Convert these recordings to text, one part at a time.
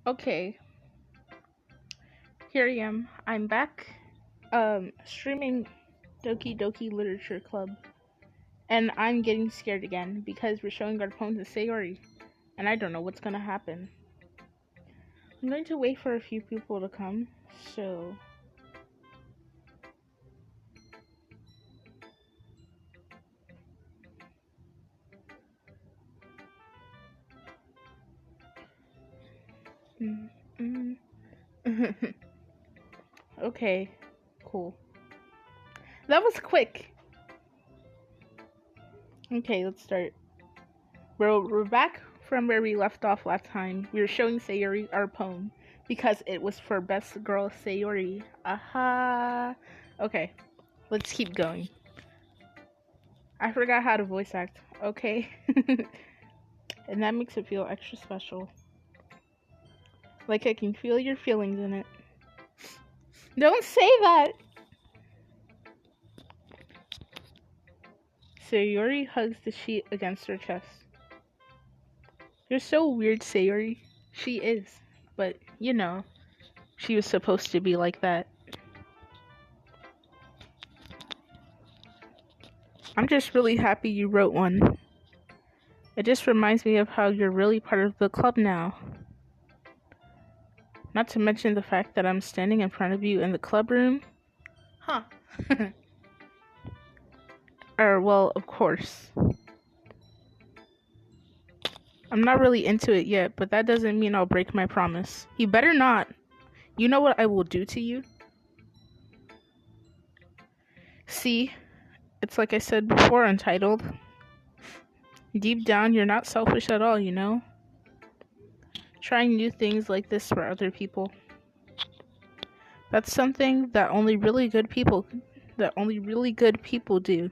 Okay, here I am. I'm back, streaming Doki Doki Literature Club, and I'm getting scared again because we're showing our poems to Sayori, and I don't know what's gonna happen. I'm going to wait for a few people to come, so. Mm, mm. Okay, cool. That was quick. Okay, let's start. We're back from where we left off last time. We were showing Sayori our poem because it was for Best Girl Sayori. Aha! Okay, let's keep going. I forgot how to voice act. Okay. And that makes it feel extra special. Like I can feel your feelings in it. Don't say that! Sayori hugs the sheet against her chest. You're so weird, Sayori. She is. But, she was supposed to be like that. I'm just really happy you wrote one. It just reminds me of how you're really part of the club now. Not to mention the fact that I'm standing in front of you in the club room. Huh. Well, of course. I'm not really into it yet, but that doesn't mean I'll break my promise. You better not. You know what I will do to you? See, it's like I said before, Untitled. Deep down, you're not selfish at all, you know? Trying new things like this for other people. That's something that only really good people do.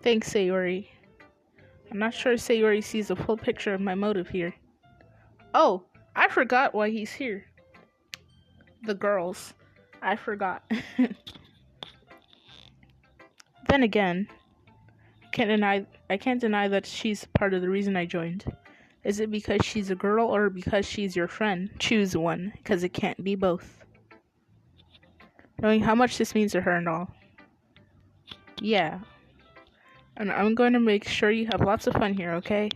Thanks, Sayori. I'm not sure Sayori sees a full picture of my motive here. Oh, I forgot why he's here. The girls. I forgot. Then again, I can't deny that she's part of the reason I joined. Is it because she's a girl or because she's your friend? Choose one, because it can't be both. Knowing how much this means to her and all. Yeah. And I'm going to make sure you have lots of fun here, okay?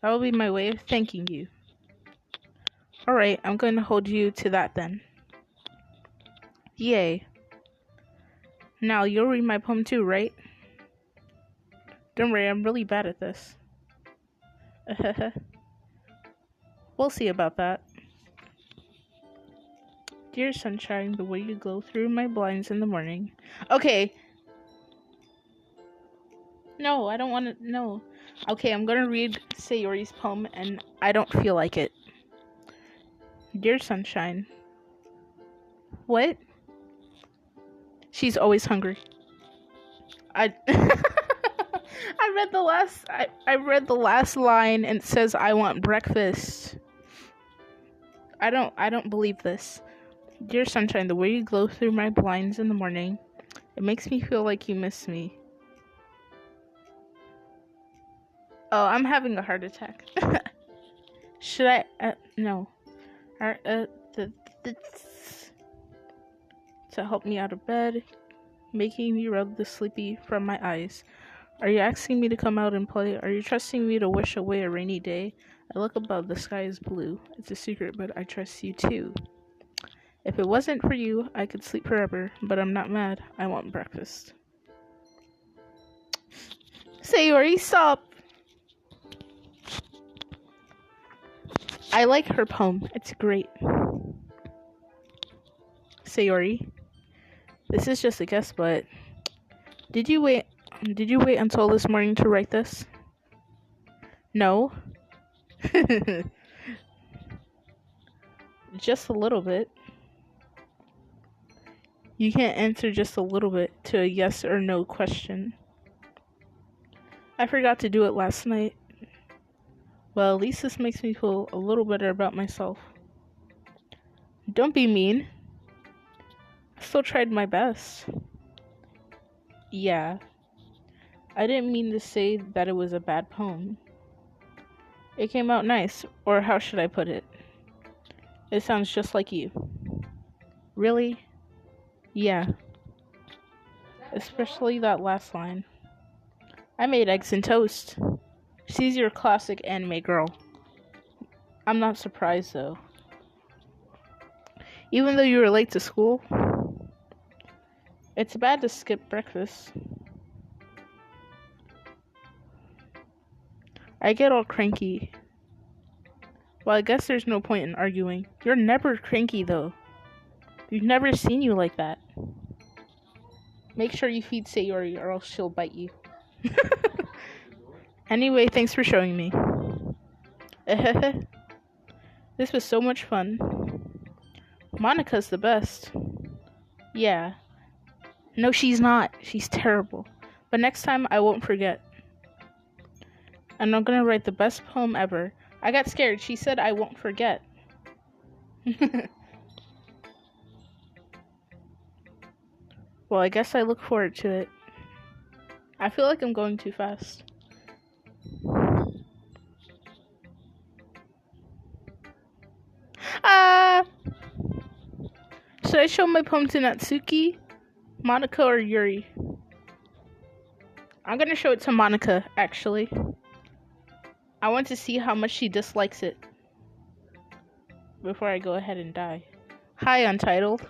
That will be my way of thanking you. Alright, I'm going to hold you to that then. Yay. Now, you'll read my poem too, right? Don't worry, I'm really bad at this. We'll see about that. Dear sunshine, the way you glow through my blinds in the morning. Okay. No, I don't want to. No. Okay, I'm gonna read Sayori's poem, and I don't feel like it. Dear sunshine. What? She's always hungry. I I read the last line and it says I want breakfast. I don't believe this. Dear sunshine, the way you glow through my blinds in the morning, it makes me feel like you miss me. Oh, I'm having a heart attack. Should I? No. To help me out of bed, making me rub the sleepy from my eyes. Are you asking me to come out and play? Are you trusting me to wish away a rainy day? I look above, the sky is blue. It's a secret, but I trust you too. If it wasn't for you, I could sleep forever, but I'm not mad. I want breakfast. Sayori, stop! I like her poem. It's great. Sayori, this is just a guess, but did you wait until this morning to write this? No. Just a little bit. You can't answer just a little bit to a yes or no question. I forgot to do it last night. Well, at least this makes me feel a little better about myself. Don't be mean. I still tried my best. Yeah. I didn't mean to say that it was a bad poem. It came out nice, or how should I put it? It sounds just like you. Really? Yeah. Especially that last line. I made eggs and toast. She's your classic anime girl. I'm not surprised though. Even though you were late to school, it's bad to skip breakfast. I get all cranky. Well, I guess there's no point in arguing. You're never cranky though. We've never seen you like that. Make sure you feed Sayori or else she'll bite you. Anyway, thanks for showing me. This was so much fun. Monica's the best. Yeah. No, she's not. She's terrible. But next time, I won't forget. And I'm gonna write the best poem ever. I got scared. She said I won't forget. Well, I guess I look forward to it. I feel like I'm going too fast. Should I show my poem to Natsuki, Monica, or Yuri? I'm gonna show it to Monica, actually. I want to see how much she dislikes it before I go ahead and die. Hi, Untitled.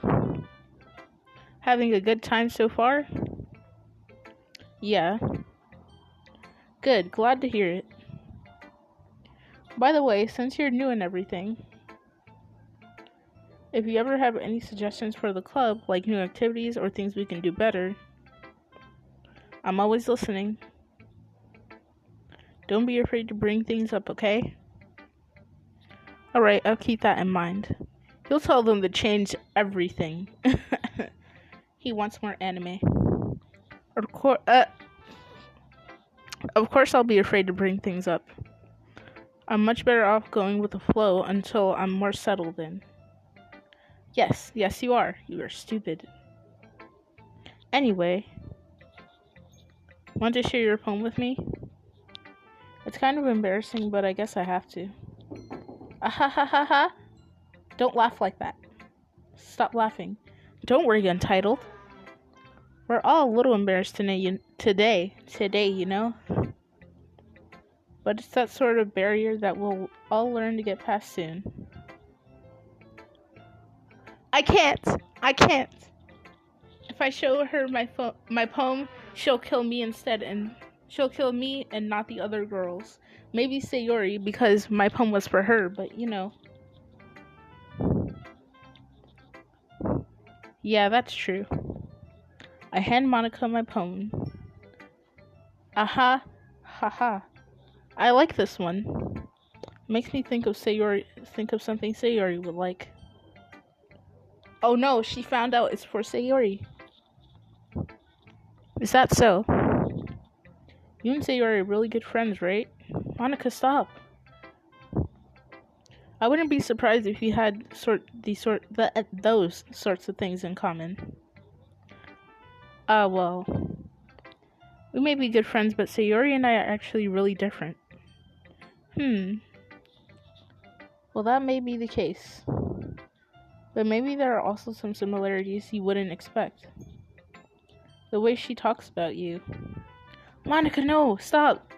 Having a good time so far? Yeah. Good, glad to hear it. By the way, since you're new and everything, if you ever have any suggestions for the club, like new activities or things we can do better, I'm always listening. Don't be afraid to bring things up, okay? Alright, I'll keep that in mind. You'll tell them to change everything. He wants more anime. Of course I'll be afraid to bring things up. I'm much better off going with the flow until I'm more settled in. Yes, you are. You are stupid. Anyway, want to share your poem with me? It's kind of embarrassing, but I guess I have to. Ahahaha. Don't laugh like that. Stop laughing. Don't worry, Untitled. We're all a little embarrassed today, you know? But it's that sort of barrier that we'll all learn to get past soon. I can't. If I show her my poem, she'll kill me instead, and she'll kill me and not the other girls. Maybe Sayori, because my poem was for her, but you know. Yeah, that's true. I hand Monica my poem. Aha, haha. I like this one. Makes me think of something Sayori would like. Oh no, she found out it's for Sayori. Is that so? You and Sayori are really good friends, right? Monica, stop. I wouldn't be surprised if you had those sorts of things in common. Well, we may be good friends, but Sayori and I are actually really different. Well, that may be the case. But maybe there are also some similarities you wouldn't expect. The way she talks about you. Monica, no! Stop!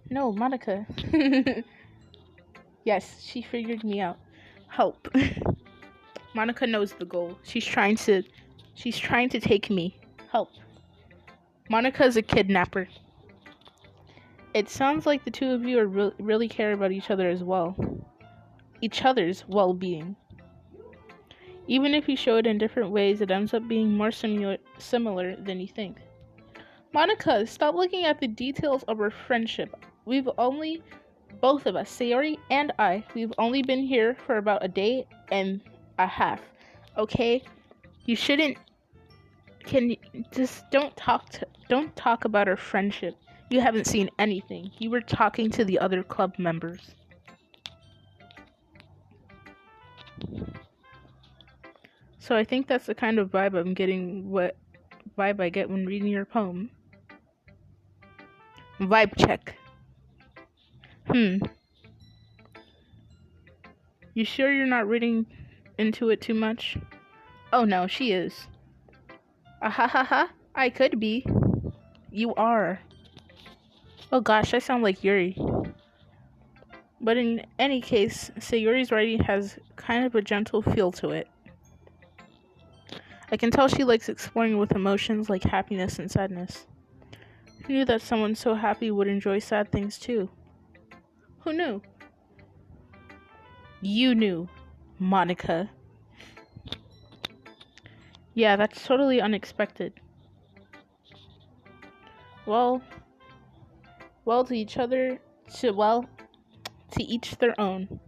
No, Monica. Yes, she figured me out. Help. Monica knows the goal. She's trying to take me. Help. Monica's a kidnapper. It sounds like the two of you are really care about each other as well. Each other's well-being. Even if you show it in different ways, it ends up being more similar than you think. Monica, stop looking at the details of our friendship. Both of us, Sayori and I, we've only been here for about a day and a half. Okay? You shouldn't. Don't talk about our friendship. You haven't seen anything. You were talking to the other club members. So I think that's the kind of vibe I'm getting, what vibe I get when reading your poem. Vibe check. You sure you're not reading into it too much? Oh no, she is. Ah ha ha ha. I could be. You are. Oh gosh, I sound like Yuri. But in any case, Sayuri's writing has kind of a gentle feel to it. I can tell she likes exploring with emotions like happiness and sadness. Who knew that someone so happy would enjoy sad things too? Who knew? You knew, Monica. Yeah, that's totally unexpected. Well, to each other, to each their own.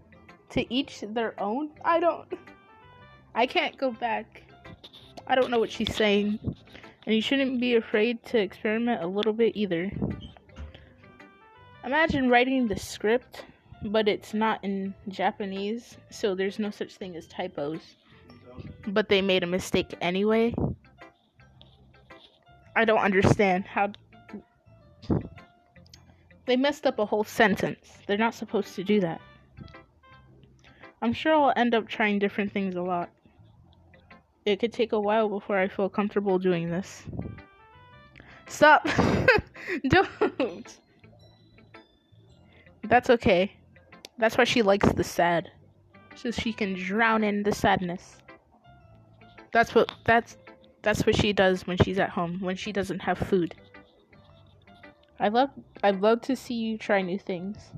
To each their own? I can't go back. I don't know what she's saying. And you shouldn't be afraid to experiment a little bit either. Imagine writing the script, but it's not in Japanese, so there's no such thing as typos. But they made a mistake anyway. I don't understand how they messed up a whole sentence. They're not supposed to do that. I'm sure I'll end up trying different things a lot. It could take a while before I feel comfortable doing this. Stop! Don't! That's okay. That's why she likes the sad. So she can drown in the sadness. That's what she does when she's at home, when she doesn't have food. I'd love to see you try new things.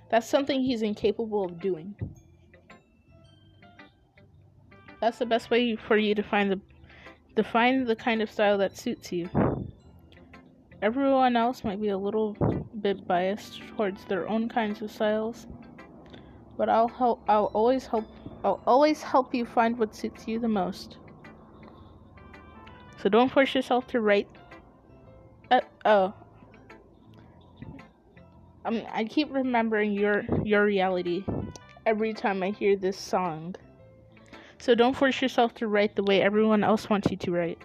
That's something he's incapable of doing. That's the best way for you to find the kind of style that suits you. Everyone else might be a little bit biased towards their own kinds of styles, but I'll always help you find what suits you the most. So don't force yourself to write. I keep remembering your reality every time I hear this song. So don't force yourself to write the way everyone else wants you to write.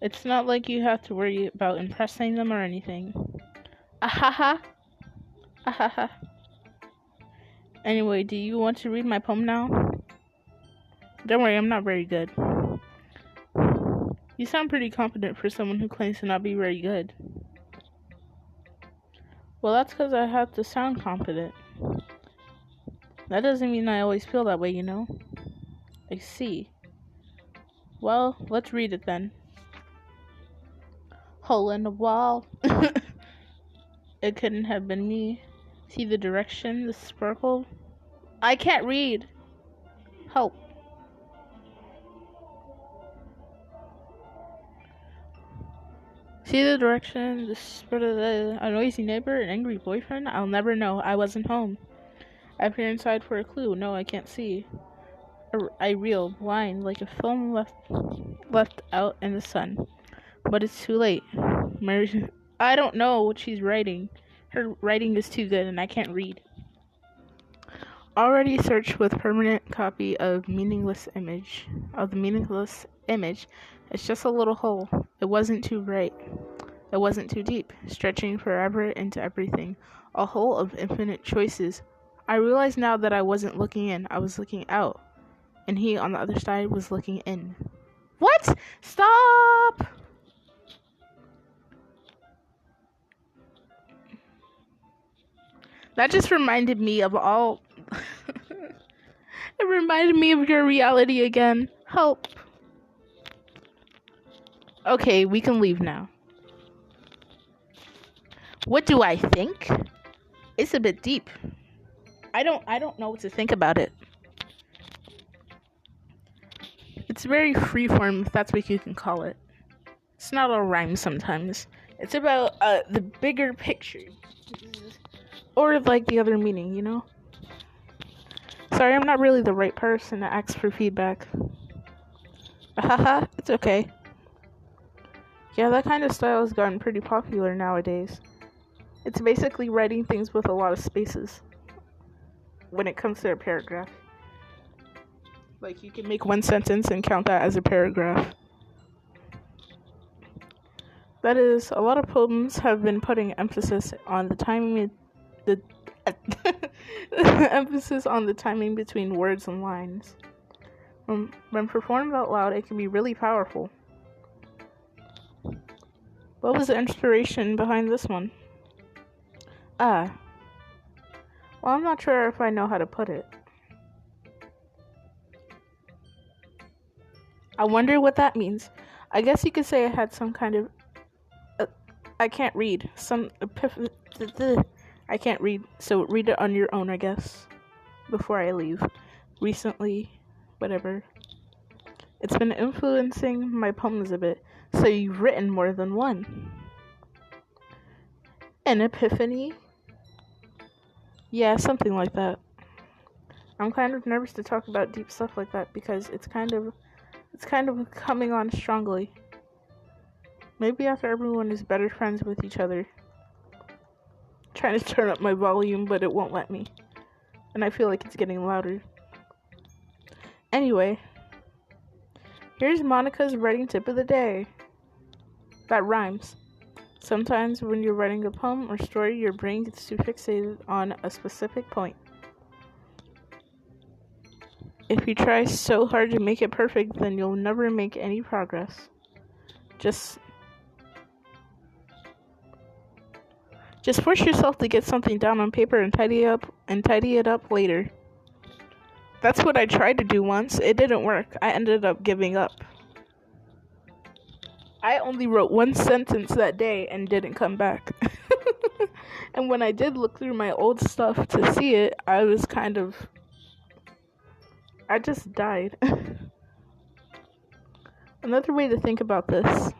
It's not like you have to worry about impressing them or anything. Ahaha. Ahaha. Anyway, do you want to read my poem now? Don't worry, I'm not very good. You sound pretty confident for someone who claims to not be very good. Well, that's because I have to sound confident. That doesn't mean I always feel that way, you know? I see. Well, let's read it then. Hole in the wall. It couldn't have been me. See the direction, the sparkle? I can't read. Help. See the direction, the spread of a noisy neighbor, an angry boyfriend? I'll never know. I wasn't home. I peer inside for a clue. No, I can't see. I reel, blind, like a film left out in the sun. But it's too late. I don't know what she's writing. Her writing is too good and I can't read. Already searched with permanent copy of the meaningless image. It's just a little hole. It wasn't too bright. It wasn't too deep, stretching forever into everything. A hole of infinite choices. I realized now that I wasn't looking in, I was looking out. And he on the other side was looking in. What? Stop! That just reminded me of all... It reminded me of your reality again. Help. Okay, we can leave now. What do I think? It's a bit deep. I don't know what to think about it. It's very freeform, if that's what you can call it. It's not all rhyme sometimes. It's about the bigger picture. Or like the other meaning, you know? Sorry, I'm not really the right person to ask for feedback. Haha, it's okay. Yeah, that kind of style has gotten pretty popular nowadays. It's basically writing things with a lot of spaces when it comes to a paragraph. Like, you can make one sentence and count that as a paragraph. That is, a lot of poems have been putting emphasis on the timing, the emphasis on the timing between words and lines. When performed out loud, it can be really powerful. What was the inspiration behind this one? Well, I'm not sure if I know how to put it. I wonder what that means. I guess you could say I had some kind of... I can't read. I can't read, so read it on your own, I guess, before I leave. Recently, whatever. It's been influencing my poems a bit, so you've written more than one. An epiphany? Yeah, something like that. I'm kind of nervous to talk about deep stuff like that because it's kind of coming on strongly. Maybe after everyone is better friends with each other. Trying to turn up my volume, but it won't let me. And I feel like it's getting louder. Anyway, here's Monica's writing tip of the day. That rhymes. Sometimes when you're writing a poem or story, your brain gets too fixated on a specific point. If you try so hard to make it perfect, then you'll never make any progress. Just force yourself to get something down on paper and tidy it up later. That's what I tried to do once. It didn't work. I ended up giving up. I only wrote one sentence that day and didn't come back. And when I did look through my old stuff to see it, I just died. Another way to think about this.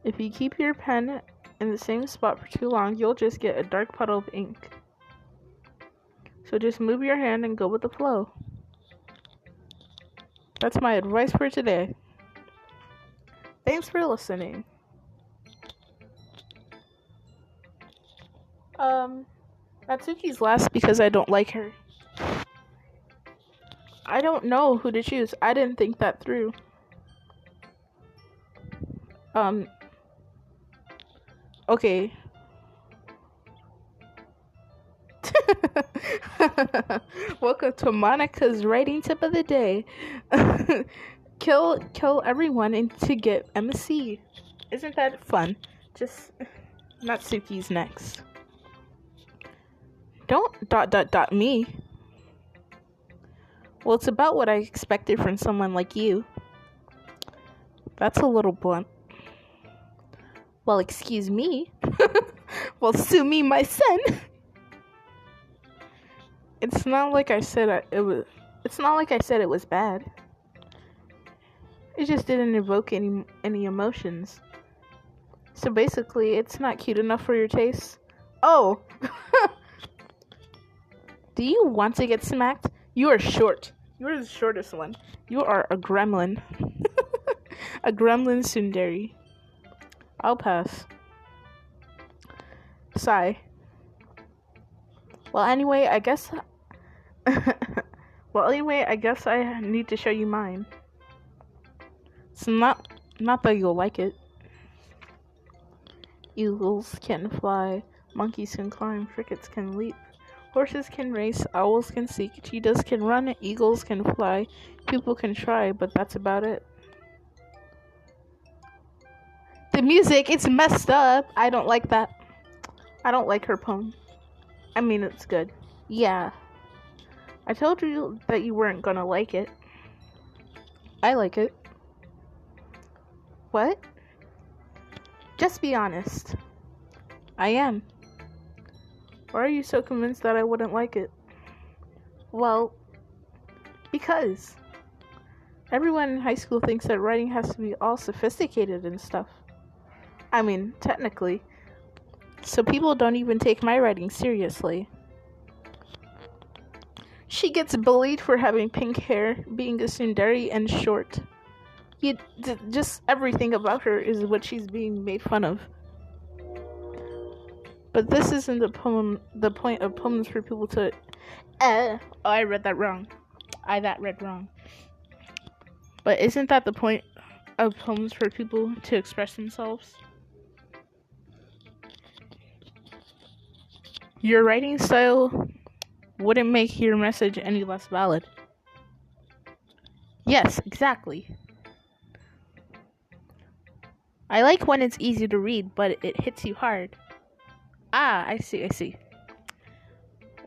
If you keep your pen in the same spot for too long, you'll just get a dark puddle of ink. So just move your hand and go with the flow. That's my advice for today. Thanks for listening. Natsuki's last because I don't like her. I don't know who to choose. I didn't think that through. Okay. Welcome to Monica's writing tip of the day. Kill everyone and to get MC. Isn't that fun? Just Natsuki's next. Don't ... me. Well, it's about what I expected from someone like you. That's a little blunt. Well, excuse me. Well, sue me, my son. It's not like I said it was bad. It just didn't evoke any emotions. So basically, it's not cute enough for your taste. Oh. Do you want to get smacked? You are short. You are the shortest one. You are a gremlin. A gremlin tsundere. I'll pass. Sigh. Well, anyway, I guess I need to show you mine. It's not that you'll like it. Eagles can fly, monkeys can climb, crickets can leap, horses can race, owls can seek, cheetahs can run, eagles can fly, people can try, but that's about it. The music, it's messed up. I don't like that. I don't like her poem. I mean, it's good. Yeah. I told you that you weren't gonna like it. I like it. What? Just be honest. I am. Why are you so convinced that I wouldn't like it? Well, because everyone in high school thinks that writing has to be all sophisticated and stuff. I mean, technically. So people don't even take my writing seriously. She gets bullied for having pink hair, being a tsundere, and short. Just everything about her is what she's being made fun of. But this isn't the point of poems for people to... I read that wrong. But isn't that the point of poems for people to express themselves. Your writing style wouldn't make your message any less valid. Yes, exactly. I like when it's easy to read, but it hits you hard. Ah, I see.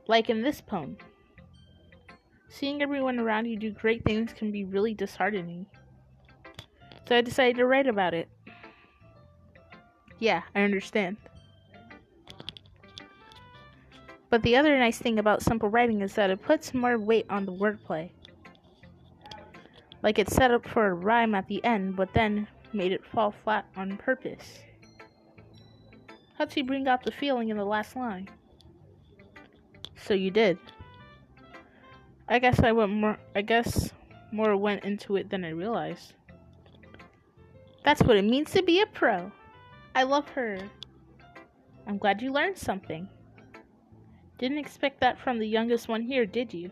Like in this poem. Seeing everyone around you do great things can be really disheartening. So I decided to write about it. Yeah, I understand. But the other nice thing about simple writing is that it puts more weight on the wordplay. Like it's set up for a rhyme at the end, but then made it fall flat on purpose. Helps you bring out the feeling in the last line. So you did. I guess more went into it than I realized. That's what it means to be a pro. I love her. I'm glad you learned something. Didn't expect that from the youngest one here, did you?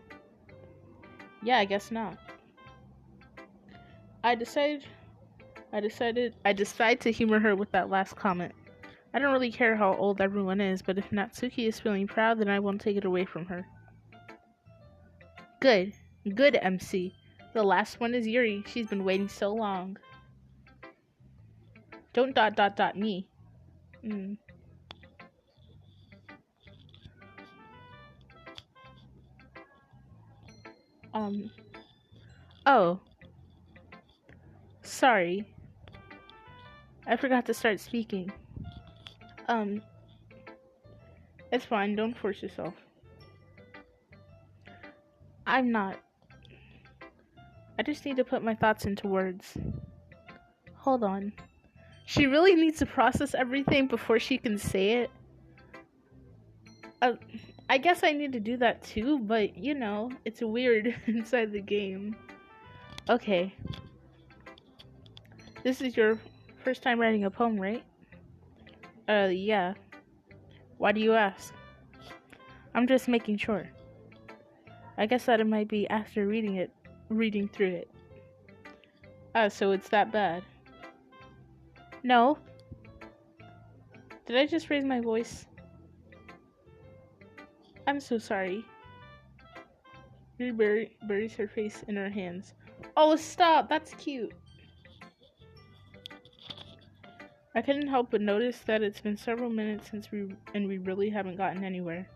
Yeah, I guess not. I decide to humor her with that last comment. I don't really care how old everyone is, but if Natsuki is feeling proud, then I won't take it away from her. Good, MC. The last one is Yuri. She's been waiting so long. Don't ... me. Oh. Sorry. I forgot to start speaking. It's fine, don't force yourself. I'm not. I just need to put my thoughts into words. Hold on. She really needs to process everything before she can say it. I guess I need to do that too, but it's weird inside the game. Okay. This is your first time writing a poem, right? Yeah. Why do you ask? I'm just making sure. I guess that it might be after reading through it. So it's that bad. No. Did I just raise my voice? I'm so sorry. Yuri buries her face in her hands. Oh, stop! That's cute. I couldn't help but notice that it's been several minutes since we really haven't gotten anywhere.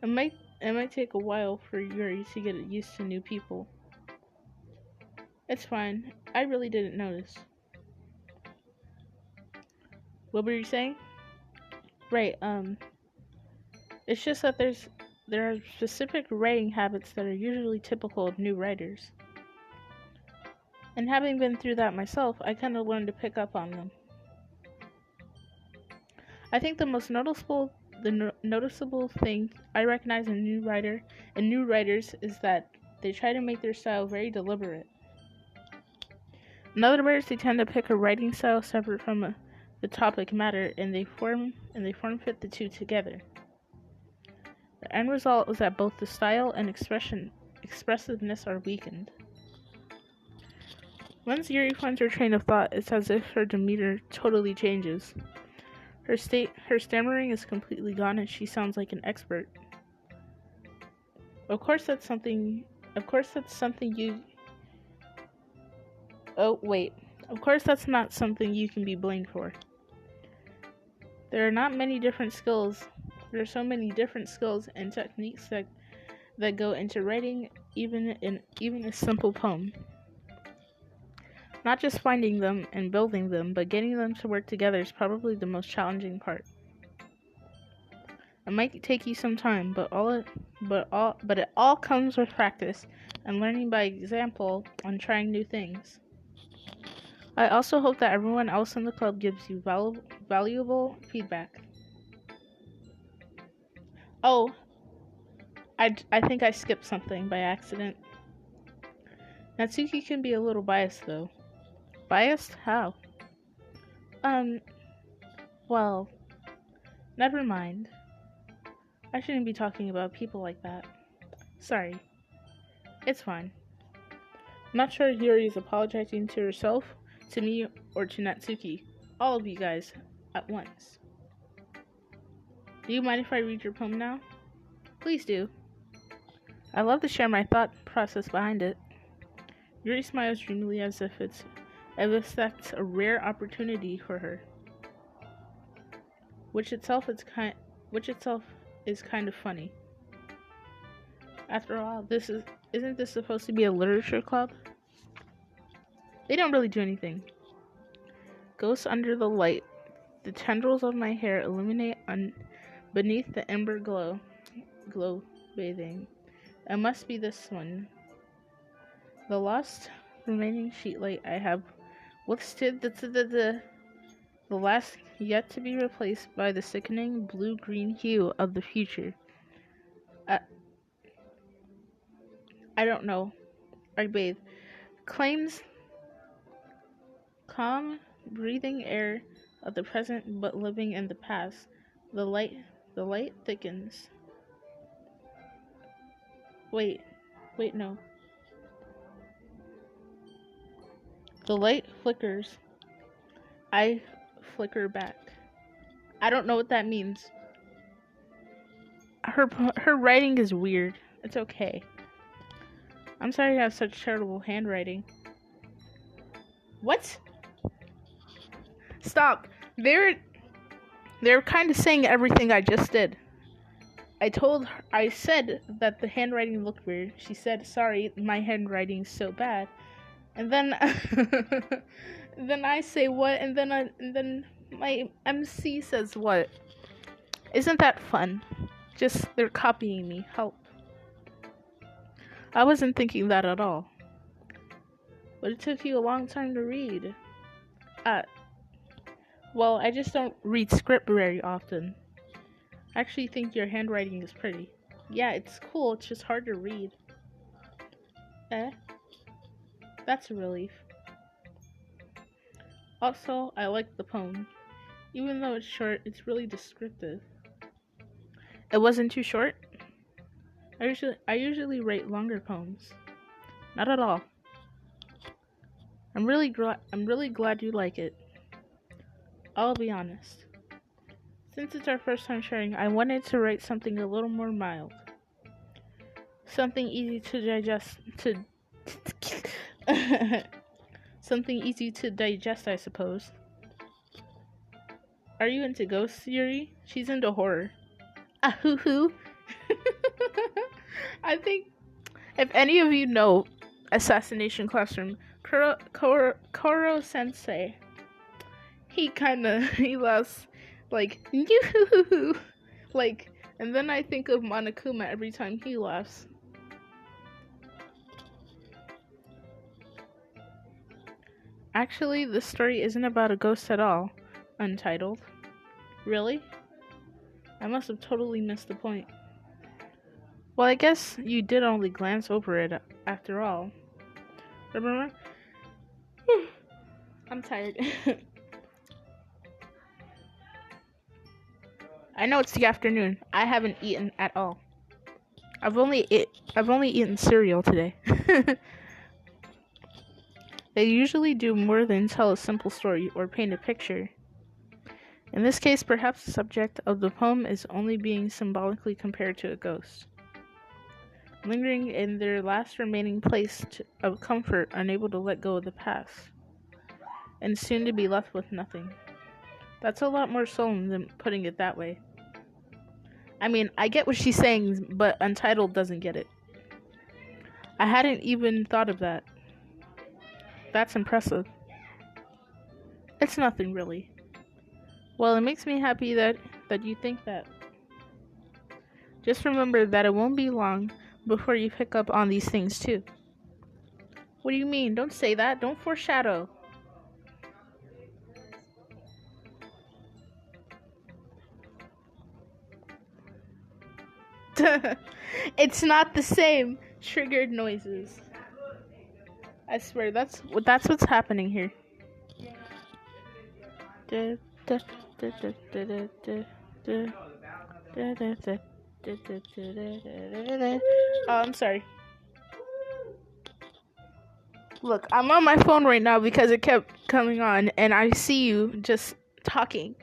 It might take a while for Yuri to get used to new people. It's fine. I really didn't notice. What were you saying? Right, it's just that there are specific writing habits that are usually typical of new writers. And having been through that myself, I kind of learned to pick up on them. I think the most noticeable thing I recognize in new writers is that they try to make their style very deliberate. In other words, they tend to pick a writing style separate from the topic matter, and they form fit the two together. The end result is that both the style and expressiveness are weakened. Once Yuri finds her train of thought, it's as if her demeanor totally changes. Her stammering is completely gone, and she sounds like an expert. Of course, that's something you. Oh wait. Of course, that's not something you can be blamed for. There are not many different skills. There are so many different skills and techniques that go into writing even a simple poem. Not just finding them and building them, but getting them to work together is probably the most challenging part. It might take you some time, but it all comes with practice and learning by example and trying new things. I also hope that everyone else in the club gives you valuable feedback. Oh, I think I skipped something by accident. Natsuki can be a little biased though. Biased? How? Well, never mind. I shouldn't be talking about people like that. Sorry. It's fine. I'm not sure Yuri is apologizing to herself, to me, or to Natsuki. All of you guys, at once. Do you mind if I read your poem now? Please do. I love to share my thought process behind it. Yuri smiles dreamily as if that's a rare opportunity for her. Which itself is kind of funny. After all, isn't this supposed to be a literature club? They don't really do anything. Ghosts under the light. The tendrils of my hair illuminate beneath the ember glow bathing. It must be this one. The lost remaining sheet light I have withstood the last yet to be replaced by the sickening blue-green hue of the future. I don't know. I bathe. Claims calm, breathing air of the present but living in the past. The light thickens. Wait, no. The light flickers. I flicker back. I don't know what that means. Her writing is weird. It's okay. I'm sorry I have such terrible handwriting. What? Stop. They're kind of saying everything I just did. I said that the handwriting looked weird. She said, sorry, my handwriting's so bad. And then, then I say what? And then my MC says what? Isn't that fun? Just, they're copying me. Help. I wasn't thinking that at all. But it took you a long time to read. Well, I just don't read script very often. I actually think your handwriting is pretty. Yeah, it's cool, it's just hard to read. That's a relief. Also, I like the poem. Even though it's short, it's really descriptive. It wasn't too short? I usually write longer poems. Not at all. I'm really glad you like it. I'll be honest. Since it's our first time sharing, I wanted to write something a little more mild. Something easy to digest something easy to digest, I suppose. Are you into ghosts, Yuri? She's into horror. Hoo. I think if any of you know Assassination Classroom, Koro Sensei, he laughs like yoo, like, and then I think of Monokuma every time he laughs. Actually, this story isn't about a ghost at all. Untitled. Really? I must have totally missed the point. Well, I guess you did only glance over it after all. Remember? I'm tired. I know it's the afternoon. I haven't eaten at all. I've only eaten cereal today. They usually do more than tell a simple story or paint a picture. In this case, perhaps the subject of the poem is only being symbolically compared to a ghost, lingering in their last remaining place of comfort, unable to let go of the past, and soon to be left with nothing. That's a lot more solemn than putting it that way. I mean, I get what she's saying, but Untitled doesn't get it. I hadn't even thought of that. That's impressive. It's nothing, really. Well, it makes me happy that you think that. Just remember that it won't be long before you pick up on these things, too. What do you mean? Don't say that. Don't foreshadow. It's not the same. Triggered noises. I swear, that's what's happening here. Oh, I'm sorry. Look, I'm on my phone right now because it kept coming on, and I see you just talking.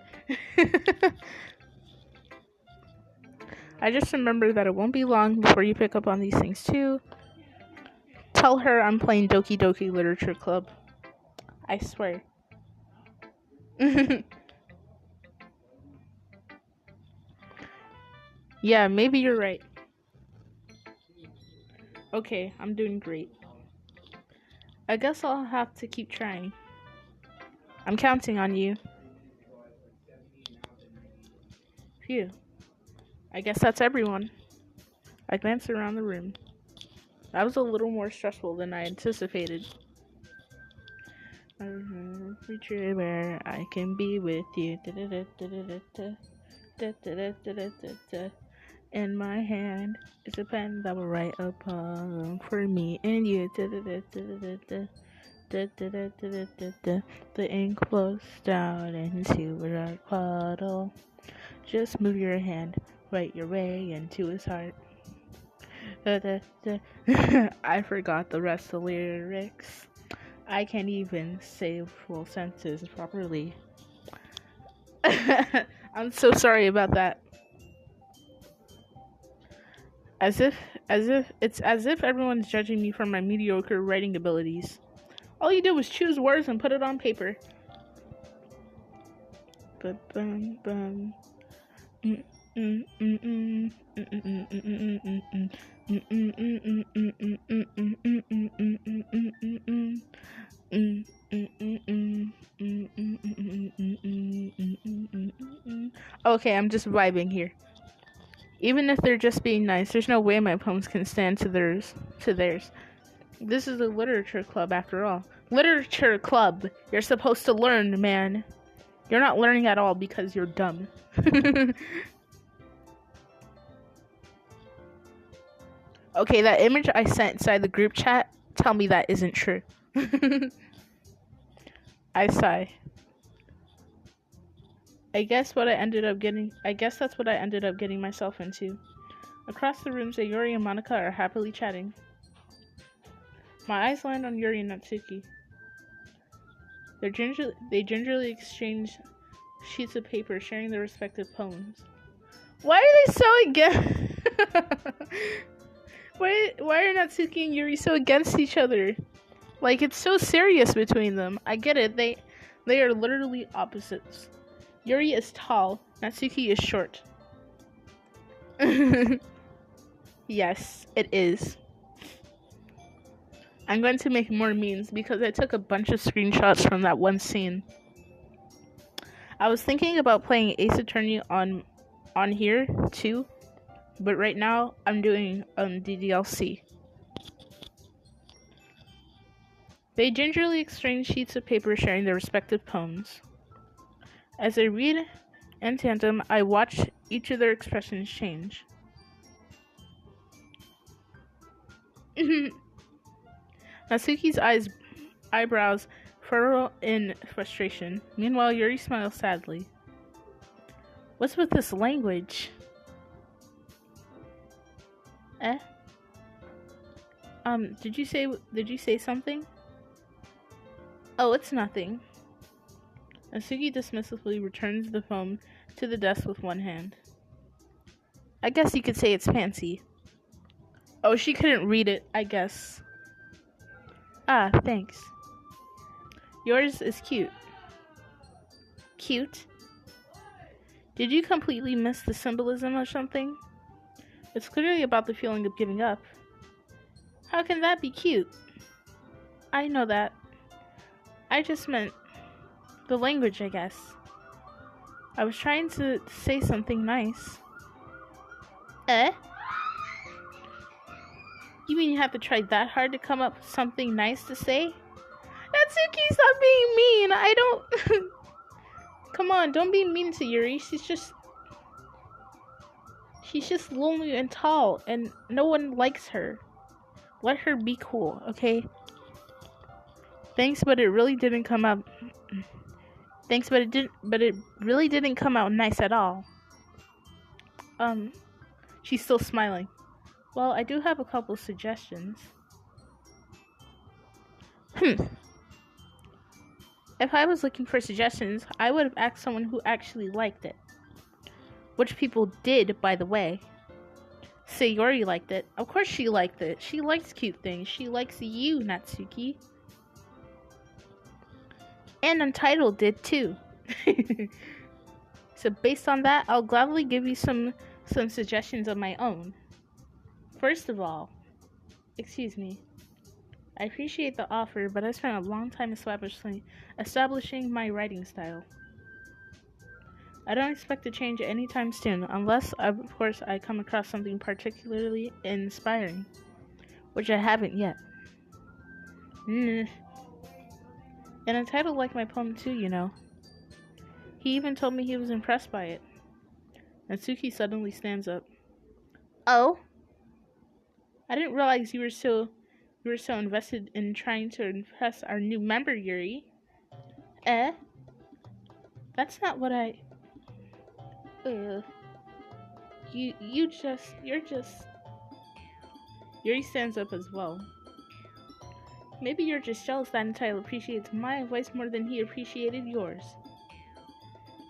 I just remember that it won't be long before you pick up on these things too. Tell her I'm playing Doki Doki Literature Club. I swear. Yeah, maybe you're right. Okay, I'm doing great. I guess I'll have to keep trying. I'm counting on you. Phew. I guess that's everyone. I glanced around the room. That was a little more stressful than I anticipated. Future where I can be with you. In my hand is a pen that will write a poem for me and you. The ink flows down into a dark puddle. Just move your hand, write your way into his heart. I forgot the rest of the lyrics. I can't even say full sentences properly. I'm so sorry about that. It's as if everyone's judging me for my mediocre writing abilities. All you did was choose words and put it on paper. Okay, I'm just vibing here. Even if they're just being nice, there's no way my poems can stand to theirs. This is a literature club after all. Literature club. You're supposed to learn, man. You're not learning at all because you're dumb. Okay, that image I sent inside the group chat, tell me that isn't true. I sigh. I guess that's what I ended up getting myself into. Across the room, Sayori and Monica are happily chatting. My eyes land on Yuri and Natsuki. They gingerly exchange sheets of paper, sharing their respective poems. Why are they so against? Why are Natsuki and Yuri so against each other? Like, it's so serious between them. I get it. They are literally opposites. Yuri is tall. Natsuki is short. Yes, it is. I'm going to make more memes because I took a bunch of screenshots from that one scene. I was thinking about playing Ace Attorney on here too, but right now I'm doing DDLC. They gingerly exchange sheets of paper, sharing their respective poems. As I read in tandem, I watch each of their expressions change. Natsuki's eyebrows furrow in frustration. Meanwhile, Yuri smiles sadly. What's with this language? Did you say something? Oh, it's nothing. Natsuki dismissively returns the phone to the desk with one hand. I guess you could say it's fancy. Oh, she couldn't read it, I guess. Ah, thanks. Yours is cute. Cute? Did you completely miss the symbolism or something? It's clearly about the feeling of giving up. How can that be cute? I know that. I just meant the language, I guess. I was trying to say something nice. You mean you have to try that hard to come up with something nice to say? Natsuki, stop being mean. I don't... Come on, don't be mean to Yuri. She's just lonely and tall, and no one likes her. Let her be cool, okay? Thanks, but it really didn't come out... But it really didn't come out nice at all. She's still smiling. Well, I do have a couple suggestions. If I was looking for suggestions, I would have asked someone who actually liked it. Which people did, by the way. Sayori liked it. Of course she liked it. She likes cute things. She likes you, Natsuki. And Untitled did too. So based on that, I'll gladly give you some suggestions of my own. First of all, excuse me. I appreciate the offer, but I spent a long time establishing my writing style. I don't expect to change anytime soon, unless, of course, I come across something particularly inspiring, which I haven't yet. And Untitled liked my poem too, you know. He even told me he was impressed by it. Natsuki suddenly stands up. Oh? I didn't realize you were so invested in trying to impress our new member, Yuri. That's not what I... You're just... Yuri stands up as well. Maybe you're just jealous that Untitled appreciates my advice more than he appreciated yours.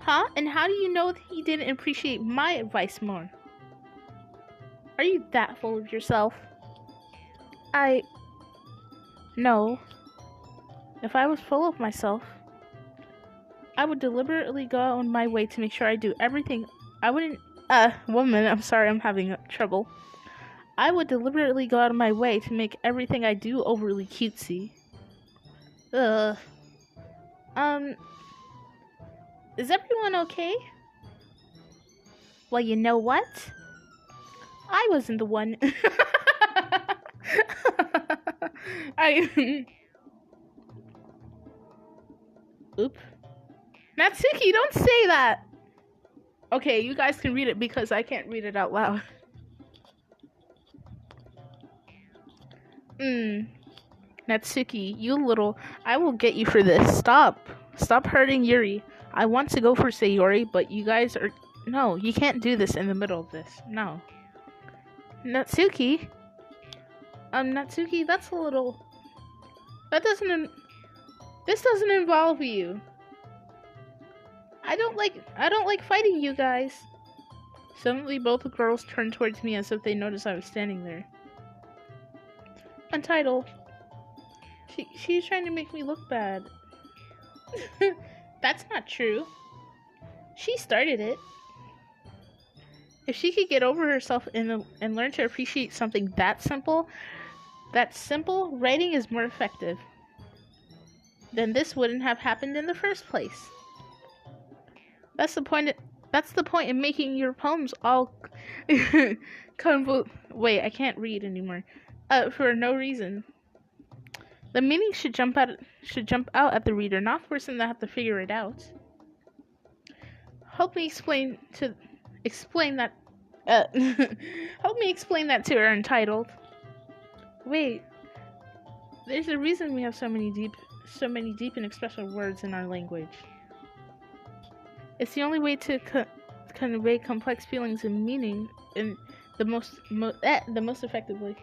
Huh? And how do you know that he didn't appreciate my advice more? Are you that full of yourself? No. If I was full of myself, I would deliberately go out on my way to make sure I do everything. I wouldn't... 1 minute, I'm sorry, I'm having trouble. I would deliberately go out of my way to make everything I do overly cutesy. Is everyone okay? Well, you know what? I wasn't the one. Oop. Natsuki, don't say that! Okay, you guys can read it because I can't read it out loud. Natsuki, you little... I will get you for this. Stop hurting Yuri. I want to go for Sayori, but you guys are... No, you can't do this in the middle of this. No. Natsuki? Natsuki, that's a little... This doesn't involve you. I don't like fighting you guys. Suddenly, both the girls turned towards me as if they noticed I was standing there. Untitled. She's trying to make me look bad. That's not true. She started it. If she could get over herself and learn to appreciate something that simple, writing is more effective. Then this wouldn't have happened in the first place. That's the point in making your poems all Wait, I can't read anymore. For no reason. The meaning should jump out at the reader, not the person that have to figure it out. Help me explain that. Help me explain that to her, Untitled. Wait. There's a reason we have so many deep and expressive words in our language. It's the only way to convey complex feelings and meaning in the most effectively.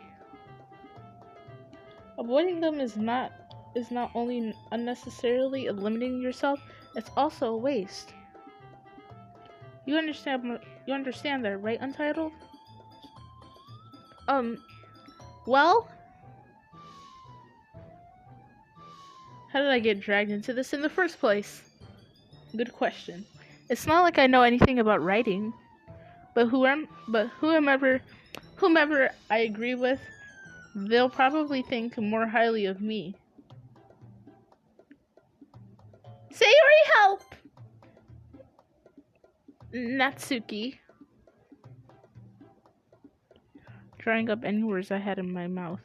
Avoiding them is not only unnecessarily eliminating yourself, it's also a waste. You understand that, right, Untitled? Well? How did I get dragged into this in the first place? Good question. It's not like I know anything about writing, but whomever I agree with, they'll probably think more highly of me. Sayori, help! Natsuki. Drying up any words I had in my mouth.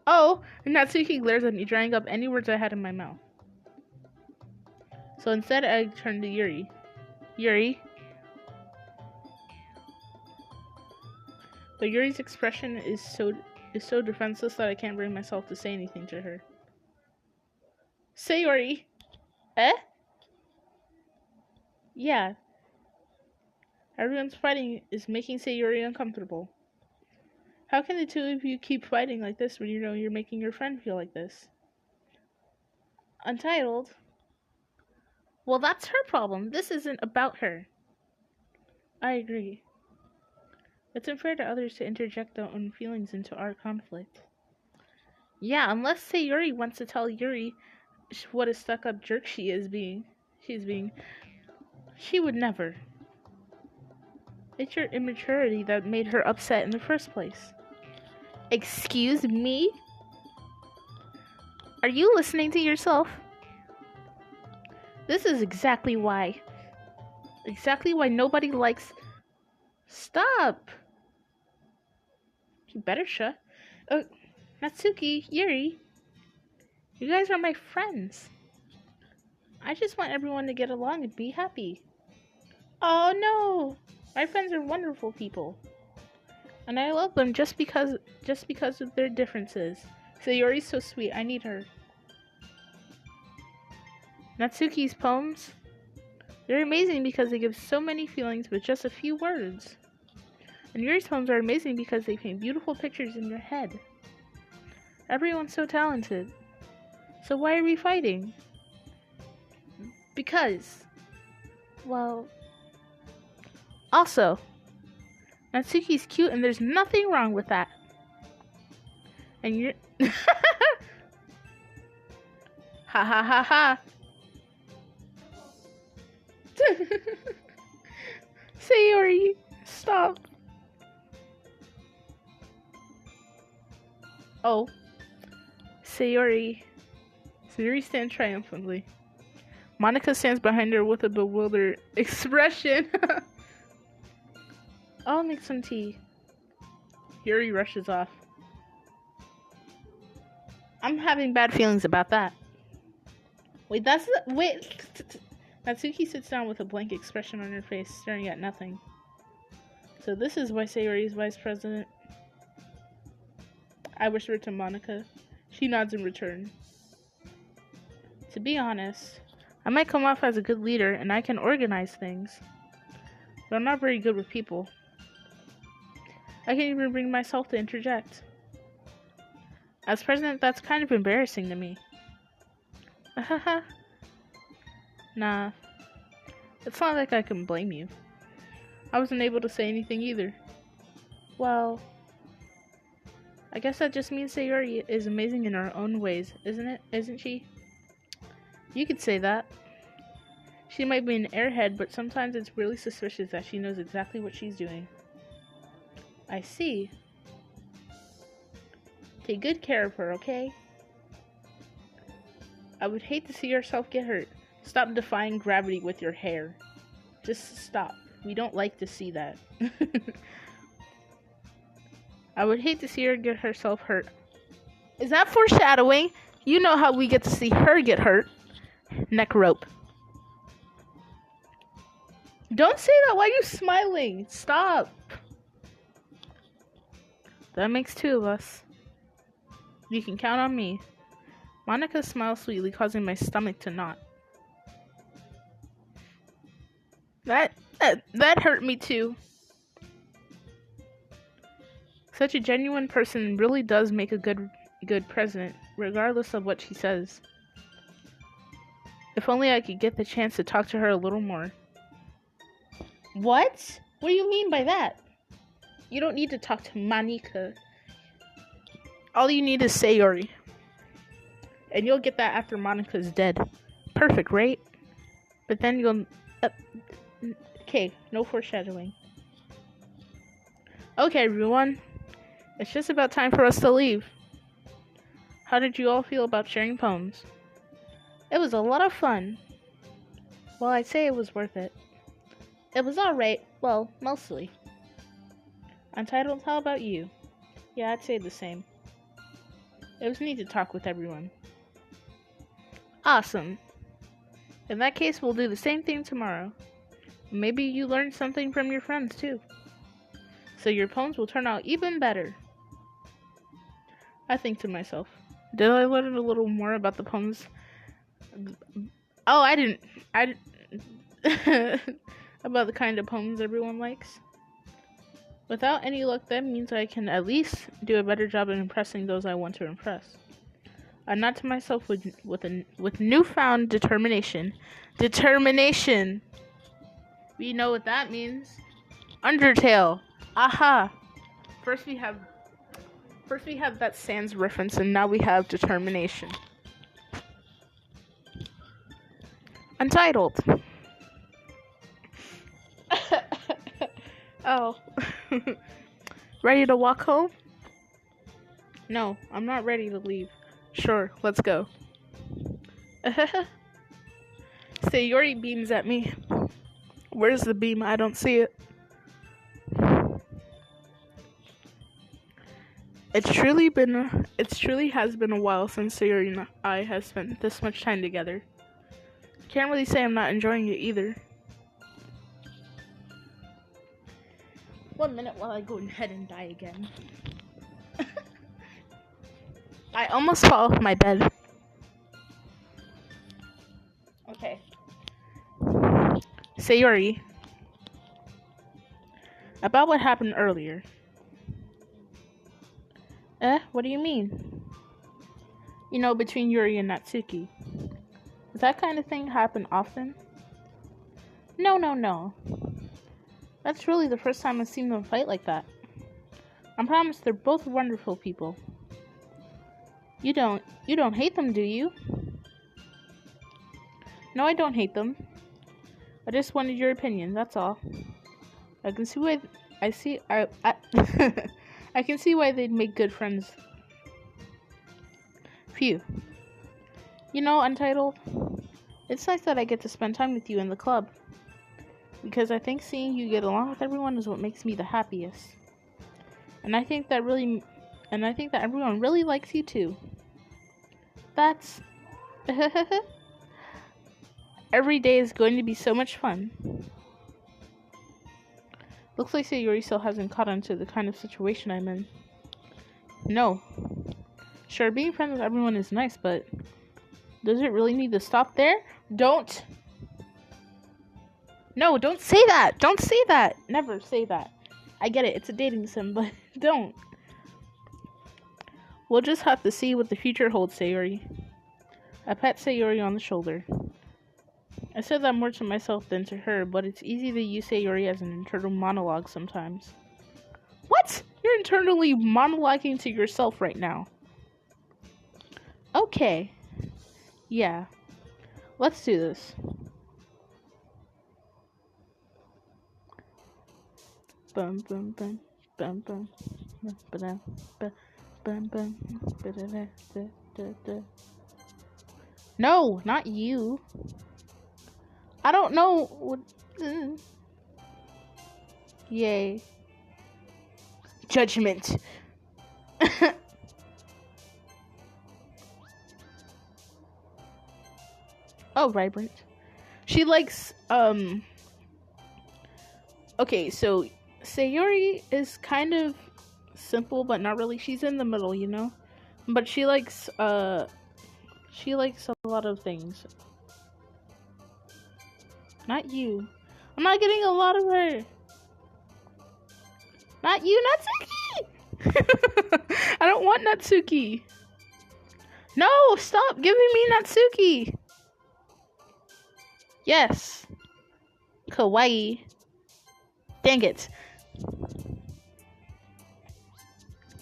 Oh, Natsuki glares at me, drying up any words I had in my mouth. So instead, I turned to Yuri. Yuri. But Yuri's expression is so defenseless that I can't bring myself to say anything to her. Sayori. Yeah. Everyone's fighting is making Sayori uncomfortable. How can the two of you keep fighting like this when you know you're making your friend feel like this? Untitled? Well, that's her problem. This isn't about her. I agree. It's unfair to others to interject their own feelings into our conflict. Yeah, unless Sayuri wants to tell Yuri what a stuck-up jerk she's being. She would never. It's your immaturity that made her upset in the first place. Excuse me? Are you listening to yourself? This is exactly why. Exactly why nobody likes... Stop! You better shut. Natsuki, Yuri. You guys are my friends. I just want everyone to get along and be happy. Oh no! My friends are wonderful people. And I love them just because of their differences. Sayori's so sweet, I need her. Natsuki's poems? They're amazing because they give so many feelings with just a few words. And Yuri's poems are amazing because they paint beautiful pictures in your head. Everyone's so talented. So why are we fighting? Because, well... Also, Natsuki's cute and there's nothing wrong with that. And you're... Ha ha ha ha! Sayori, stop. Oh. Sayori stands triumphantly. Monica stands behind her with a bewildered expression. I'll make some tea. Yuri rushes off. I'm having bad feelings about that. Wait. Natsuki sits down with a blank expression on her face, staring at nothing. So this is why Sayori is vice president? I whisper to Monica. She nods in return. To be honest, I might come off as a good leader and I can organize things. But I'm not very good with people. I can't even bring myself to interject. As president, that's kind of embarrassing to me. Haha. Nah. It's not like I can blame you. I wasn't able to say anything either. Well, I guess that just means Sayori is amazing in her own ways, isn't it? Isn't she? You could say that. She might be an airhead, but sometimes it's really suspicious that she knows exactly what she's doing. I see. Take good care of her, okay? I would hate to see yourself get hurt. Stop defying gravity with your hair. Just stop. We don't like to see that. I would hate to see her get herself hurt. Is that foreshadowing? You know how we get to see her get hurt. Neck rope. Don't say that. Why are you smiling? Stop. That makes two of us. You can count on me. Monica smiles sweetly, causing my stomach to knot. That hurt me too. Such a genuine person really does make a good president, regardless of what she says. If only I could get the chance to talk to her a little more. What? What do you mean by that? You don't need to talk to Monica. All you need is Sayori. And you'll get that after Monica's dead. Perfect, right? But then you'll... okay, no foreshadowing. Okay, everyone. It's just about time for us to leave. How did you all feel about sharing poems? It was a lot of fun. Well, I'd say it was worth it. It was alright. Well, mostly. Untitled, how about you? Yeah, I'd say the same. It was neat to talk with everyone. Awesome. In that case, we'll do the same thing tomorrow. Maybe you learned something from your friends, too. So your poems will turn out even better. I think to myself, did I learn a little more about the poems? Oh, I didn't. About the kind of poems everyone likes. Without any luck, that means I can at least do a better job of impressing those I want to impress. I nod to myself with newfound determination. Determination! We know what that means. Undertale. Aha! First we have that Sans reference, and now we have determination. Untitled. Oh. Ready to walk home? No, I'm not ready to leave. Sure, let's go. Sayori beams at me. Where's the beam? I don't see it. It truly has been a while since Sayori and I have spent this much time together. Can't really say I'm not enjoying it either. 1 minute while I go ahead and die again. I almost fall off my bed. Okay. Sayori. About what happened earlier. What do you mean? You know, between Yuri and Natsuki. Does that kind of thing happen often? No. That's really the first time I've seen them fight like that. I promise they're both wonderful people. You don't hate them, do you? No, I don't hate them. I just wanted your opinion, that's all. I can see why I can see why they'd make good friends. Phew. You know, Untitled, it's nice that I get to spend time with you in the club. Because I think seeing you get along with everyone is what makes me the happiest. And I think that everyone really likes you too. That's... Every day is going to be so much fun. Looks like Sayori still hasn't caught on to the kind of situation I'm in. No. Sure, being friends with everyone is nice, but does it really need to stop there? Don't say that! Don't say that! Never say that. I get it, it's a dating sim, but don't. We'll just have to see what the future holds, Sayori. I pat Sayori on the shoulder. I said that more to myself than to her, but it's easy to use Sayori as an internal monologue sometimes. What? You're internally monologuing to yourself right now. Okay. Yeah. Let's do this. Bum bum bum bum bum bum bum bum bum. No, not you. I don't know what. Yay. Judgment. Oh, vibrant. She likes, okay, so Sayori is kind of simple, but not really. She's in the middle, you know? But she likes a lot of things. Not you. I'm not getting a lot of her. Not you, Natsuki! I don't want Natsuki. No, stop giving me Natsuki. Yes. Kawaii. Dang it.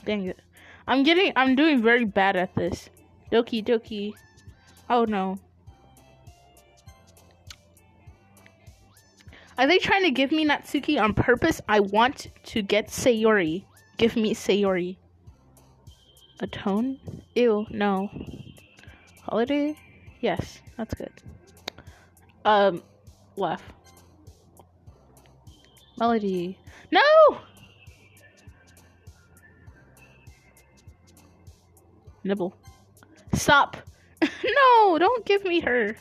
Dang it. I'm doing very bad at this. Doki Doki. Oh no. Are they trying to give me Natsuki on purpose? I want to get Sayori. Give me Sayori. Atone? Ew, no. Holiday? Yes, that's good. Laugh. Melody. No! Nibble. Stop. No, don't give me her.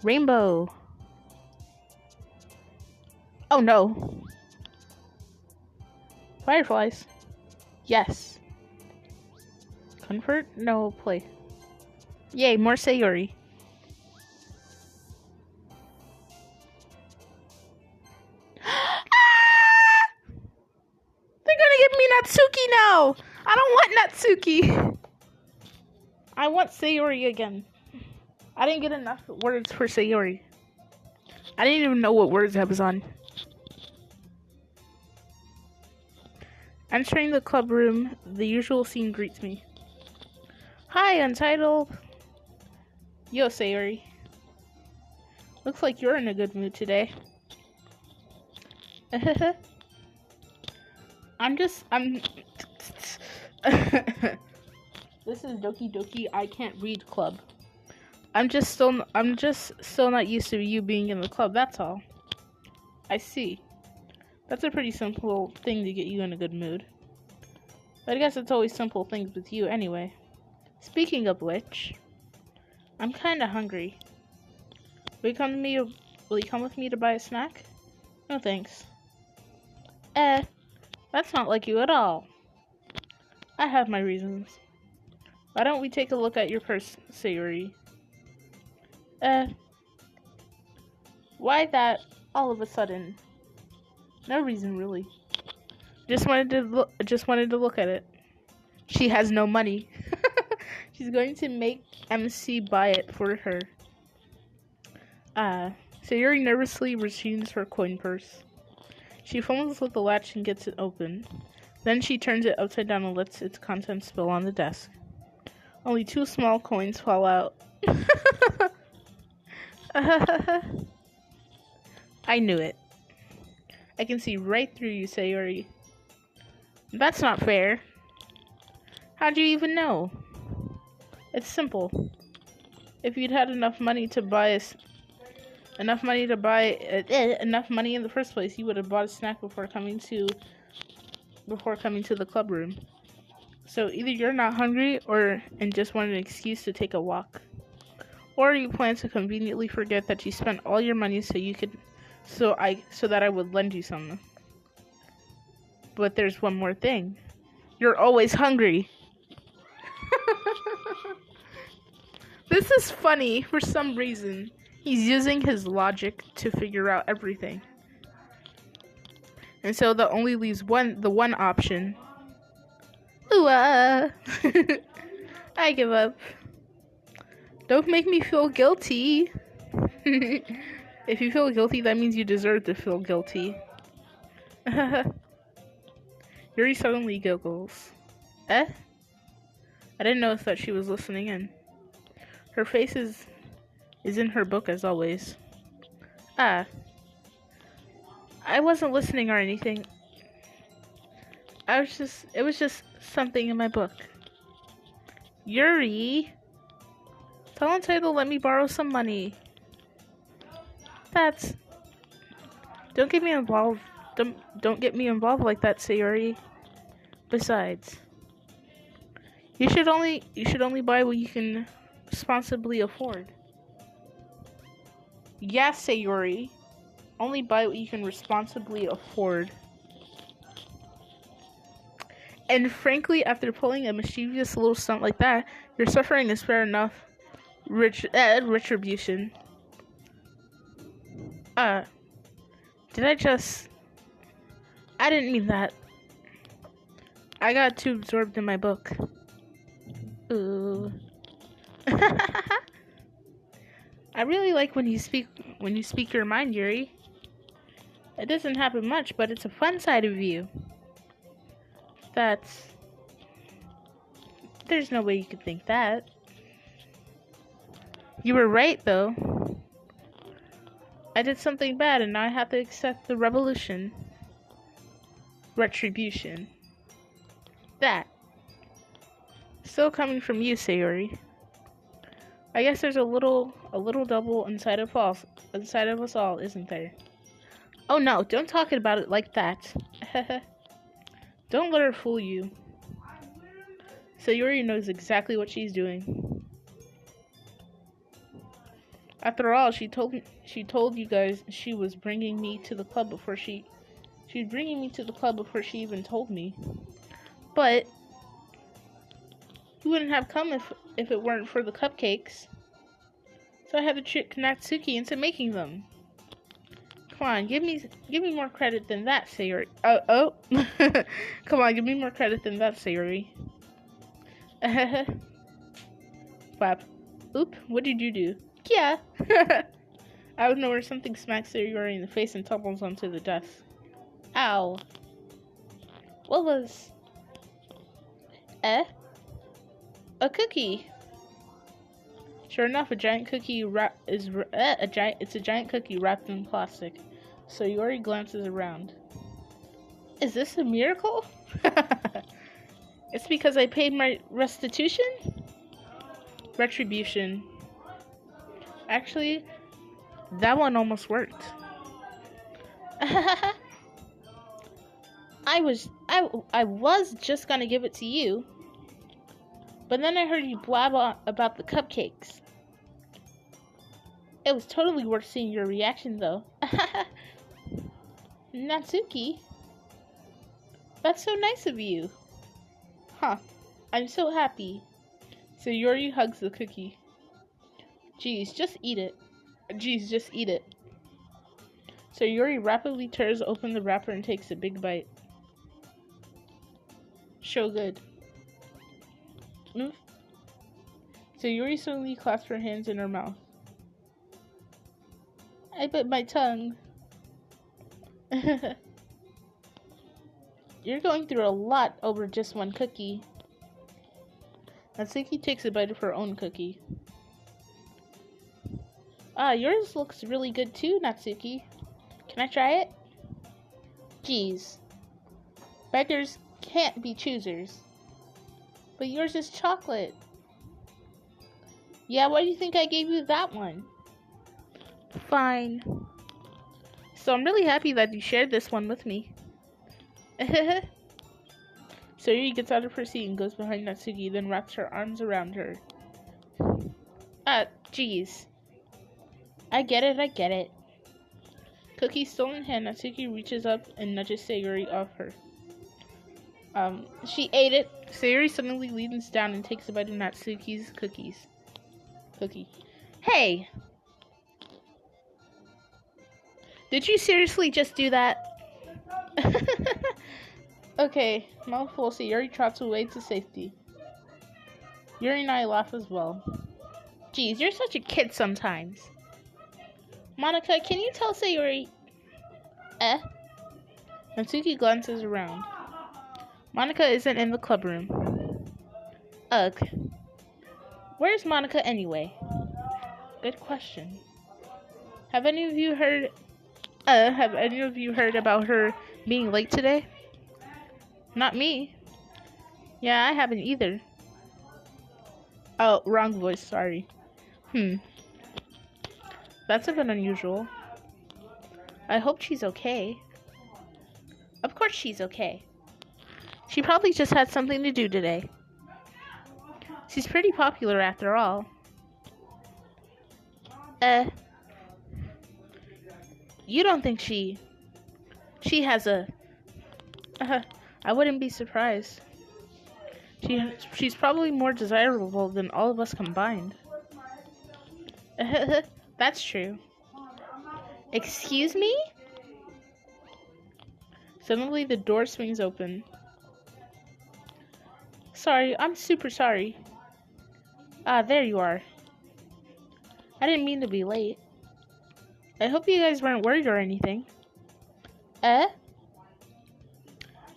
Rainbow. Oh no. Fireflies. Yes. Comfort? No, play. Yay, more Sayori. now! I don't want Natsuki! I want Sayori again. I didn't get enough words for Sayori. I didn't even know what words I was on. Entering the club room, the usual scene greets me. Hi, Untitled. Yo, Sayori. Looks like you're in a good mood today. I'm This is Doki Doki I can't read club. I'm just still not used to you being in the club, that's all. I see. That's a pretty simple thing to get you in a good mood. But I guess it's always simple things with you anyway. Speaking of which, I'm kinda hungry. Will you come with me to buy a snack? No thanks. That's not like you at all. I have my reasons. Why don't we take a look at your purse, Sayori? Why that all of a sudden? No reason really. Just wanted to look at it. She has no money. She's going to make MC buy it for her. Sayori nervously resumes her coin purse. She fumbles with the latch and gets it open. Then she turns it upside down and lets its contents spill on the desk. Only 2 small coins fall out. I knew it. I can see right through you, Sayori. That's not fair. How'd you even know? It's simple. If you'd had enough money in the first place, you would have bought a snack before coming to the club room. So either you're not hungry and just want an excuse to take a walk, or you plan to conveniently forget that you spent all your money so that I would lend you some. But there's one more thing. You're always hungry. This is funny for some reason. He's using his logic to figure out everything. And so that only leaves the one option. Ooh, I give up. Don't make me feel guilty. If you feel guilty, that means you deserve to feel guilty. Yuri suddenly giggles. I didn't notice that she was listening in. Her face is in her book as always. I wasn't listening or anything. It was just something in my book. Yuri, tell Untitled let me borrow some money. Don't get me involved. Don't get me involved like that, Sayori. Besides, you should only buy what you can responsibly afford. Yes, Sayori. Only buy what you can responsibly afford. And frankly, after pulling a mischievous little stunt like that, your suffering is fair enough. Retribution. I didn't mean that. I got too absorbed in my book. Ooh. I really like when you speak your mind, Yuri. It doesn't happen much, but it's a fun side of you. There's no way you could think that. You were right, though. I did something bad, and now I have to accept the retribution. That. Still coming from you, Sayori. I guess there's a little double inside of us all, isn't there? Oh no, don't talk about it like that. Don't let her fool you. Sayori knows exactly what she's doing. After all, she told you guys she was bringing me to the club before she even told me. But you wouldn't have come if it weren't for the cupcakes. So I had to trick Natsuki into making them. Come on, give me more credit than that, Sayori. Oh. Come on, give me more credit than that, Sayori. Flap. Oop, what did you do? Yeah. Out of nowhere, something smacks Sayori in the face and tumbles onto the desk. Ow. What was... A cookie. Sure enough, a giant cookie it's a giant cookie wrapped in plastic. Sayori glances around. Is this a miracle? It's because I paid my restitution? Retribution. Actually, that one almost worked. I was just gonna give it to you, but then I heard you blab about the cupcakes. It was totally worth seeing your reaction, though. Natsuki, that's so nice of you. Huh, I'm so happy. Sayori hugs the cookie. Geez, just eat it. Sayori rapidly tears open the wrapper and takes a big bite. So good. Sayori suddenly clasps her hands in her mouth. I bit my tongue. You're going through a lot over just one cookie. Natsuki takes a bite of her own cookie. Yours looks really good too, Natsuki. Can I try it? Geez. Beggars can't be choosers. But yours is chocolate. Yeah, why do you think I gave you that one? Fine. So I'm really happy that you shared this one with me. Sayori gets out of her seat and goes behind Natsuki, then wraps her arms around her. Geez. I get it. Cookie still in hand, Natsuki reaches up and nudges Sayori off her. She ate it. Sayori suddenly leans down and takes a bite of Natsuki's cookie. Hey! Did you seriously just do that? Okay, mouthful, Sayori trots away to safety. Yuri and I laugh as well. Geez, you're such a kid sometimes. Monica, can you tell Sayori... Natsuki glances around. Monica isn't in the club room. Ugh. Where's Monica anyway? Good question. Have any of you heard about her being late today? Not me. Yeah, I haven't either. Oh, wrong voice, sorry. That's a bit unusual. I hope she's okay. Of course she's okay. She probably just had something to do today. She's pretty popular after all. You don't think she has a... I wouldn't be surprised. She's probably more desirable than all of us combined. That's true. Excuse me? Suddenly the door swings open. Sorry, I'm super sorry. There you are. I didn't mean to be late. I hope you guys weren't worried or anything.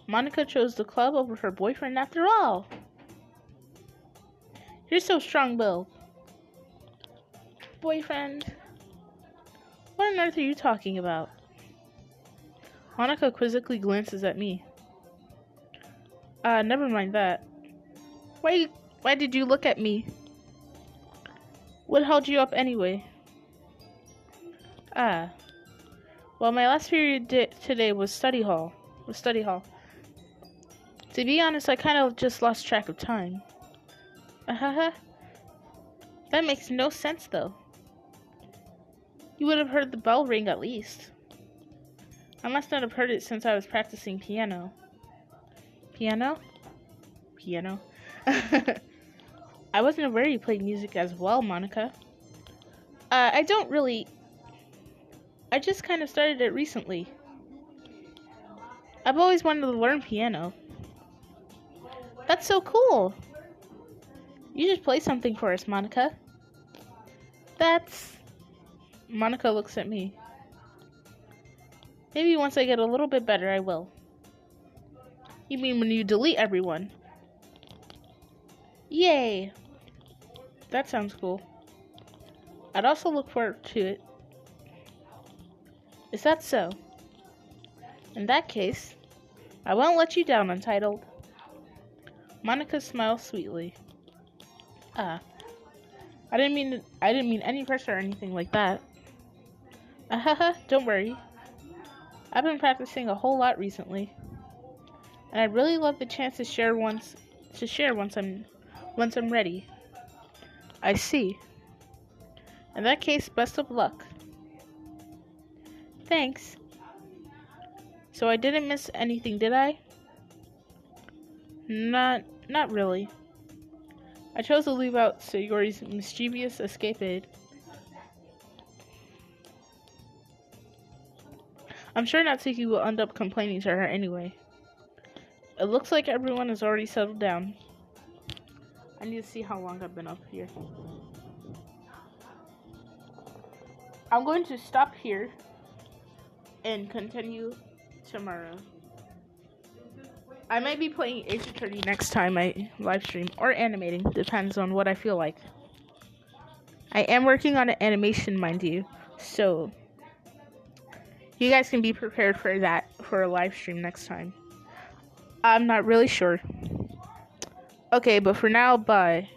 Monica chose the club over her boyfriend after all. You're so strong-willed. Boyfriend? What on earth are you talking about? Monica quizzically glances at me. Never mind that. Why did you look at me? What held you up anyway? Well, my last period today was study hall. To be honest, I kind of just lost track of time. That makes no sense, though. You would have heard the bell ring at least. I must not have heard it since I was practicing piano. Piano? I wasn't aware you played music as well, Monica. I don't really... I just kind of started it recently. I've always wanted to learn piano. That's so cool. You should play something for us, Monica. Monica looks at me. Maybe once I get a little bit better, I will. You mean when you delete everyone? Yay! That sounds cool. I'd also look forward to it. Is that so? In that case, I won't let you down, Untitled. Monica smiles sweetly. I didn't mean any pressure or anything like that. Don't worry. I've been practicing a whole lot recently, and I'd really love the chance to share once I'm ready. I see. In that case, best of luck. Thanks. So I didn't miss anything, did I? Not really. I chose to leave out Sayori's mischievous escapade. I'm sure Natsuki will end up complaining to her anyway. It looks like everyone has already settled down. I need to see how long I've been up here. I'm going to stop here and continue tomorrow. I might be playing Ace Attorney next time I live stream, or animating, depends on what I feel like. I am working on an animation, mind you, so you guys can be prepared for that for a live stream next time. I'm not really sure. Okay, but for now, bye.